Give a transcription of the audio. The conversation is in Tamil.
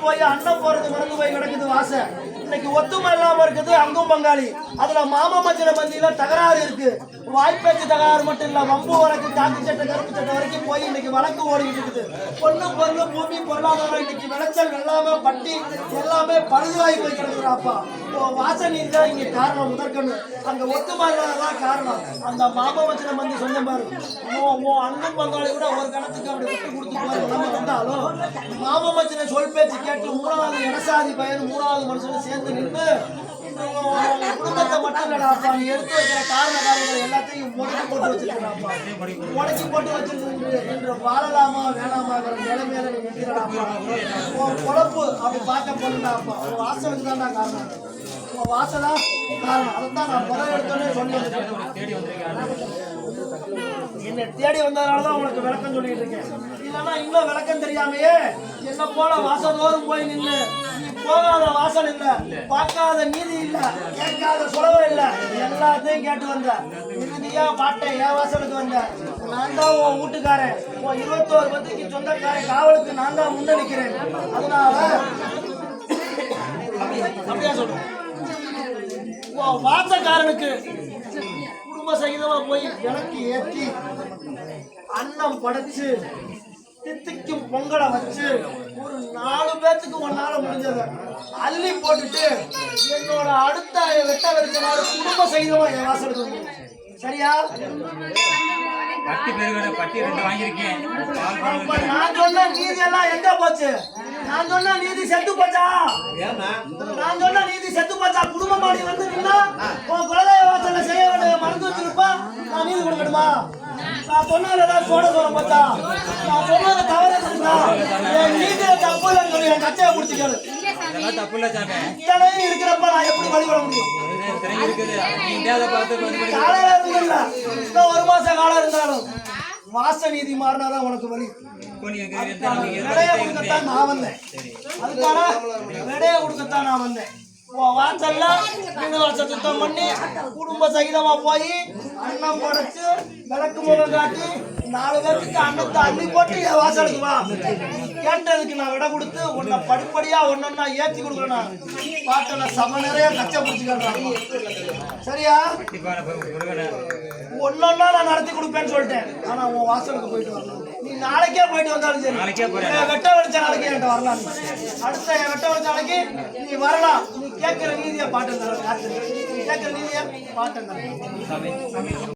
போய் அண்ணன் போறது மறந்து போய் கிடக்குது வாசை. இன்னைக்கு ஒத்துமை இல்லாம இருக்குது அங்கும் பங்காளி. அதுல மாமா மஞ்சள் மந்தியில தகராறு இருக்கு. வாய்ப்பேச்சு தகராறு மட்டும் இல்ல, வம்பு வழக்கு காக்கி சட்டை கருப்பு சட்டை வரைக்கும் போய் இன்னைக்கு வழக்கு ஓடிக்கிட்டு இருக்குது. பொண்ணு பொருள் பூமி பொருளாதாரம் இன்னைக்கு விளைச்சல் எல்லாமே பட்டி எல்லாமே பழுதுவாகி போய் கிடக்குறாப்பா. வாசனை தான் இங்க காரணம் முதற்கொண்டு. அங்க ஒத்துமை இல்லாததான் காரணம். அந்த மாமா மஞ்சள் மந்தி சொன்ன பாரு, அண்ணன் பங்காளி கூட ஒரு கணத்துக்கு அப்படி விட்டு கொடுத்து போய் வந்தாலும் மாமா மஞ்சளை சொல் பேச்சு கேட்டு மூணாவது இடசாதி பையன் மூணாவது மனுஷன் சேர்ந்து நின்று குடும்பத்தை மட்டும் இல்லடாப்பா, நீ எடுத்து வைக்கிற காரண காரியங்கள் எல்லாத்தையும் முடக்கி போட்டு வச்சிருக்கிறாப்பா. முடக்கி போட்டு வச்சிருக்கு என்று வாழலாமா வேணாமாங்கிற நிலைமையில நீ நிற்கிறடாப்பா. உன் பொழப்பு அப்படி பார்க்க போறாப்பா. உன் வாசலுக்கு தான் நான் காரணம், உன் வாசலாம் காரணம். அதைத்தான் நான் முதல் எடுத்தோன்னே சொல்லி என்னை தேடி வந்ததுனாலதான் உனக்கு விளக்கம் சொல்லிட்டு இருக்கேன். இல்லைன்னா இன்னும் விளக்கம் தெரியாமையே என்ன போல வாசதோறும் போய் நின்று நீ போகாத வாசல் இல்ல, பார்க்காத நீதி இல்ல, கேட்காத சுலவை இல்ல, எல்லாத்தையும் கேட்டு வந்த இறுதியா பாட்டேன் என் வாசலுக்கு வந்த. நான் தான் உன் வீட்டுக்காரன், உன் 21 பத்திக்கு சொந்தக்காரன், காவலுக்கு நான் தான் முன்னணிக்கிறேன். அதனால அப்படியா சொல்றேன். உன் வாசக்காரனுக்கு குடும்ப சகிதமா போய் விளக்கு ஏற்றி அன்னம் படைச்சு தித்திக்கும் பொங்கலை வச்சு ஒரு 4 பேத்துக்கு ஒன்னால முடிஞ்சத அள்ளி போட்டுட்டு என்னோட அடுத்த வெட்ட வெறுத்த நாள் குடும்ப சகிதமா என் வாசலுக்கு வந்து. சரியா? நான் சொன்ன நீதி எல்லாம் எங்க போச்சு? நான் சொன்ன நீதி செத்து போச்சா? நான் சொன்ன நீதி செத்து போச்சா? குடும்பமாடி வந்து நின்னா உன் குலதெய்வ வாசல்ல செய்ய வேண்டிய மறந்து வச்சிருப்பா, நான் நீதி கொடுக்கணுமா? நான் சொன்னதுல ஏதாவது சோழ போச்சா? நான் சொன்னது தவறு இருந்தா என் நீதியில தப்பு இல்லைன்னு சொல்லி என் கட்சியை பிடிச்சிக்காரு. இத்தனையும் இருக்கிறப்ப நான் எப்படி வழிபட முடியும்? காலையில இருந்தில்ல, இன்னும் 1 மாச காலம் இருந்தாலும் வாச நீதி மாறினாதான் உனக்கு வழி. விடைய கொடுக்கத்தான் நான் வந்தேன். அதுக்கான விடைய கொடுக்கத்தான் நான் வந்தேன். வாசல்ல மீனவாச சுத்தம் பண்ணி குடும்ப சகிதமா போய் அன்னம் படைச்சு விளக்கு முகம் காட்டி 4 பேருக்கு அன்னத்தை அள்ளி போட்டு என் வாசலுக்கு வா. கேட்டதுக்கு நான் விட கொடுத்து உன்னை படிப்படியா ஒன்னொன்னா ஏற்றி கொடுக்குறேன். பாட்டல சம நிறைய கச்சை பிடிச்சிக்கிறேன். சரியா? ஒன்னொன்னா நான் நடத்தி கொடுப்பேன்னு சொல்லிட்டேன். ஆனா உன் வாசலுக்கு போயிட்டு வரலாம். நீ நாளைக்கே போயிட்டு வந்தாலும் சரி, வெட்ட வெளிச்ச நாளைக்கு என்கிட்ட வரலாம். அடுத்த வெட்ட வெளிச்ச நாளைக்கு நீ வரலாம். நீ கேட்கிற நீதியை பாட்டு கேட்கிற நீதியை பாட்டு